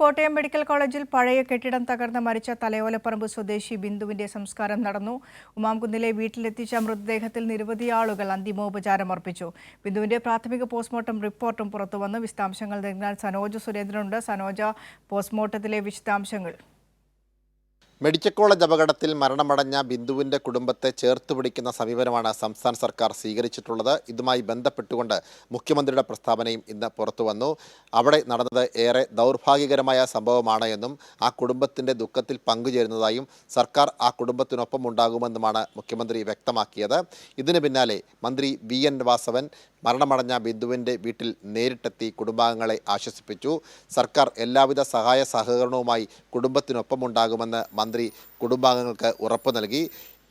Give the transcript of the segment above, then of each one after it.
Kottayam medical കോളേജിൽ പഴയ കെട്ടിടം തകർന്ന് മരിച്ച തലയോലപ്പറമ്പ് സ്വദേശി ബിന്ദുവിന്റെ സംസ്കാരം നടന്നു. ഉമാംകുന്നിലെ വീട്ടിലെത്തിച്ച മൃതദേഹത്തിൽ നിരവധി ആളുകൾ അന്തിമോപചാരം അർപ്പിച്ചു. ബിന്ദുവിന്റെ പ്രാഥമിക പോസ്റ്റ്മോർട്ടം റിപ്പോർട്ടും പുറത്തുവന്നു. വിശദാംശങ്ങൾ നൽകാൻ സനോജ സുരേന്ദ്രനുണ്ട്. സനോജ, പോസ്റ്റ്മോർട്ടത്തിലെ വിശദാംശങ്ങൾ. മെഡിക്കൽ കോളേജ് അപകടത്തിൽ മരണമടഞ്ഞ ബിന്ദുവിൻ്റെ കുടുംബത്തെ ചേർത്തുപിടിക്കുന്ന സമീപനമാണ് സംസ്ഥാന സർക്കാർ സ്വീകരിച്ചിട്ടുള്ളത്. ഇതുമായി ബന്ധപ്പെട്ടുകൊണ്ട് മുഖ്യമന്ത്രിയുടെ പ്രസ്താവനയും ഇന്ന് പുറത്തുവന്നു. അവിടെ നടന്നത് ഏറെ ദൗർഭാഗ്യകരമായ സംഭവമാണ് എന്നും ആ കുടുംബത്തിൻ്റെ ദുഃഖത്തിൽ പങ്കുചേരുന്നതായും സർക്കാർ ആ കുടുംബത്തിനൊപ്പം ഉണ്ടാകുമെന്നുമാണ് മുഖ്യമന്ത്രി വ്യക്തമാക്കിയത്. ഇതിന് പിന്നാലെ മന്ത്രി VN വാസവൻ മരണമടഞ്ഞ ബിന്ദുവിൻ്റെ വീട്ടിൽ നേരിട്ടെത്തി കുടുംബാംഗങ്ങളെ ആശ്വസിപ്പിച്ചു. സർക്കാർ എല്ലാവിധ സഹായ സഹകരണവുമായി കുടുംബത്തിനൊപ്പം ഉണ്ടാകുമെന്ന് മന്ത്രി കുടുംബാംഗങ്ങൾക്ക് ഉറപ്പു നൽകി.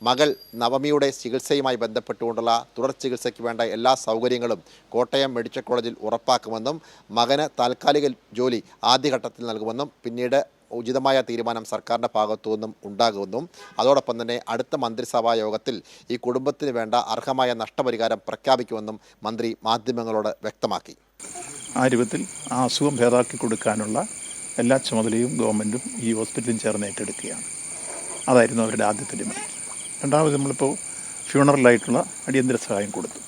മകൾ നവമിയുടെ ചികിത്സയുമായി ബന്ധപ്പെട്ടുകൊണ്ടുള്ള തുടർ ചികിത്സയ്ക്ക് വേണ്ട എല്ലാ സൗകര്യങ്ങളും കോട്ടയം മെഡിക്കൽ കോളേജിൽ ഉറപ്പാക്കുമെന്നും മകന് താൽക്കാലിക ജോലി ആദ്യഘട്ടത്തിൽ നൽകുമെന്നും പിന്നീട് ഉചിതമായ തീരുമാനം സർക്കാരിൻ്റെ ഭാഗത്തു നിന്നും ഉണ്ടാകുമെന്നും അതോടൊപ്പം തന്നെ അടുത്ത മന്ത്രിസഭാ യോഗത്തിൽ ഈ കുടുംബത്തിന് വേണ്ട അർഹമായ നഷ്ടപരിഹാരം പ്രഖ്യാപിക്കുമെന്നും മന്ത്രി മാധ്യമങ്ങളോട് വ്യക്തമാക്കി. ആ രൂപത്തിൽ ആ അസുഖം ഭേദാക്കി കൊടുക്കാനുള്ള എല്ലാ ചുമതലയും ഗവൺമെൻറ്റും ഈ ഹോസ്പിറ്റലും ചേർന്ന് ഏറ്റെടുക്കുകയാണ്. അതായിരുന്നു അവരുടെ ആദ്യത്തെ ഡിമാൻഡ്. രണ്ടാമത് നമ്മളിപ്പോൾ ഫ്യൂണറലായിട്ടുള്ള അടിയന്തര സഹായം കൊടുത്തു.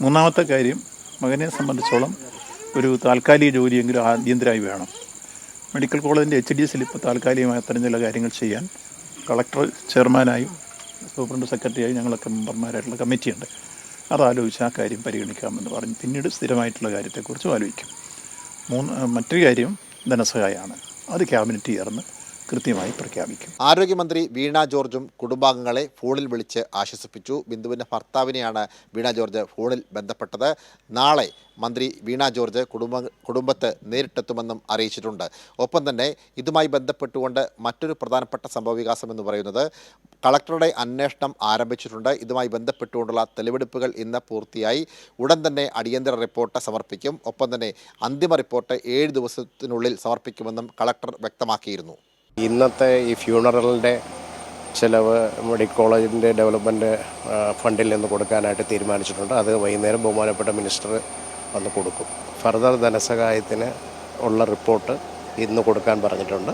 മൂന്നാമത്തെ കാര്യം, മകനെ സംബന്ധിച്ചോളം ഒരു താൽക്കാലിക ജോലിയെങ്കിലും അടിയന്തരമായി വേണം. മെഡിക്കൽ കോളേജിൻ്റെ HDSൽ ഇപ്പോൾ താൽക്കാലികമായ അത്തരം ചില കാര്യങ്ങൾ ചെയ്യാൻ കളക്ടർ ചെയർമാനായും സൂപ്രണ്ട് സെക്രട്ടറിയായും ഞങ്ങളൊക്കെ മെമ്പർമാരായിട്ടുള്ള കമ്മിറ്റിയുണ്ട്. അതാലോചിച്ച് ആ കാര്യം പരിഗണിക്കാമെന്ന് പറഞ്ഞു. പിന്നീട് സ്ഥിരമായിട്ടുള്ള കാര്യത്തെക്കുറിച്ച് ആലോചിക്കും. മറ്റൊരു കാര്യം ധനസഹായമാണ്. അത് ക്യാബിനറ്റ് ചേർന്ന് കൃത്യമായി പ്രഖ്യാപിക്കും. ആരോഗ്യമന്ത്രി വീണ ജോർജും കുടുംബാംഗങ്ങളെ ഫോണിൽ വിളിച്ച് ആശ്വസിപ്പിച്ചു. ബിന്ദുവിൻ്റെ ഭർത്താവിനെയാണ് വീണ ജോർജ് ഫോണിൽ ബന്ധപ്പെട്ടത്. നാളെ മന്ത്രി വീണ ജോർജ് കുടുംബത്തെ നേരിട്ടെത്തുമെന്നും അറിയിച്ചിട്ടുണ്ട്. ഒപ്പം തന്നെ ഇതുമായി ബന്ധപ്പെട്ടുകൊണ്ട് മറ്റൊരു പ്രധാനപ്പെട്ട സംഭവവികാസം എന്ന് പറയുന്നത് കളക്ടറുടെ അന്വേഷണം ആരംഭിച്ചിട്ടുണ്ട്. ഇതുമായി ബന്ധപ്പെട്ടുകൊണ്ടുള്ള തെളിവെടുപ്പുകൾ ഇന്ന് പൂർത്തിയായി. ഉടൻ തന്നെ അടിയന്തര റിപ്പോർട്ട് സമർപ്പിക്കും. ഒപ്പം തന്നെ അന്തിമ റിപ്പോർട്ട് 7 ദിവസത്തിനുള്ളിൽ സമർപ്പിക്കുമെന്നും കളക്ടർ വ്യക്തമാക്കിയിരുന്നു. ഇന്നത്തെ ഈ ഫ്യൂണറലിൻ്റെ ചിലവ് മെഡിക്കൽ കോളേജിൻ്റെ ഡെവലപ്മെൻറ്റ് ഫണ്ടിൽ നിന്ന് കൊടുക്കാനായിട്ട് തീരുമാനിച്ചിട്ടുണ്ട്. അത് വൈകുന്നേരം ബഹുമാനപ്പെട്ട മിനിസ്റ്റർ വന്ന് കൊടുക്കും. ഫർദർ ധനസഹായത്തിന് ഉള്ള റിപ്പോർട്ട് ഇന്ന് കൊടുക്കാൻ പറഞ്ഞിട്ടുണ്ട്.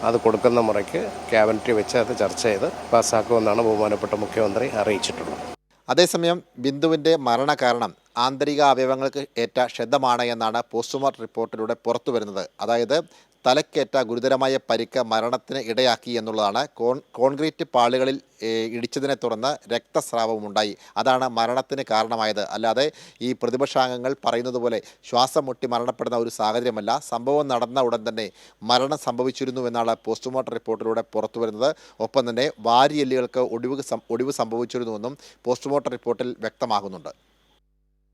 അത് കൊടുക്കുന്ന മുറയ്ക്ക് ക്യാബിനറ്റ് വെച്ച് അത് ചർച്ച ചെയ്ത് പാസ്സാക്കുമെന്നാണ് ബഹുമാനപ്പെട്ട മുഖ്യമന്ത്രി അറിയിച്ചിട്ടുള്ളത്. അതേസമയം ബിന്ദുവിൻ്റെ മരണകാരണം ആന്തരിക അവയവങ്ങൾക്ക് ഏറ്റ ക്ഷതമാണ് എന്നാണ് പോസ്റ്റ്മോർട്ടം റിപ്പോർട്ടിലൂടെ പുറത്തു വരുന്നത്. അതായത് തലക്കേറ്റ ഗുരുതരമായ പരിക്ക് മരണത്തിന് ഇടയാക്കി എന്നുള്ളതാണ്. കോൺക്രീറ്റ് പാളികളിൽ ഇടിച്ചതിനെ തുടർന്ന് രക്തസ്രാവമുണ്ടായി. അതാണ് മരണത്തിന് കാരണമായത്. അല്ലാതെ ഈ പ്രതിപക്ഷാംഗങ്ങൾ പറയുന്നത് പോലെ ശ്വാസം മുട്ടി മരണപ്പെടുന്ന ഒരു സാഹചര്യമല്ല. സംഭവം നടന്ന ഉടൻ തന്നെ മരണം സംഭവിച്ചിരുന്നുവെന്നാണ് പോസ്റ്റ്മോർട്ടം റിപ്പോർട്ടിലൂടെ പുറത്തു വരുന്നത്. ഒപ്പം തന്നെ വാരിയെല്ലുകൾക്ക് ഒടിവ് സംഭവിച്ചിരുന്നുവെന്നും പോസ്റ്റ്മോർട്ടം റിപ്പോർട്ടിൽ വ്യക്തമാകുന്നുണ്ട്.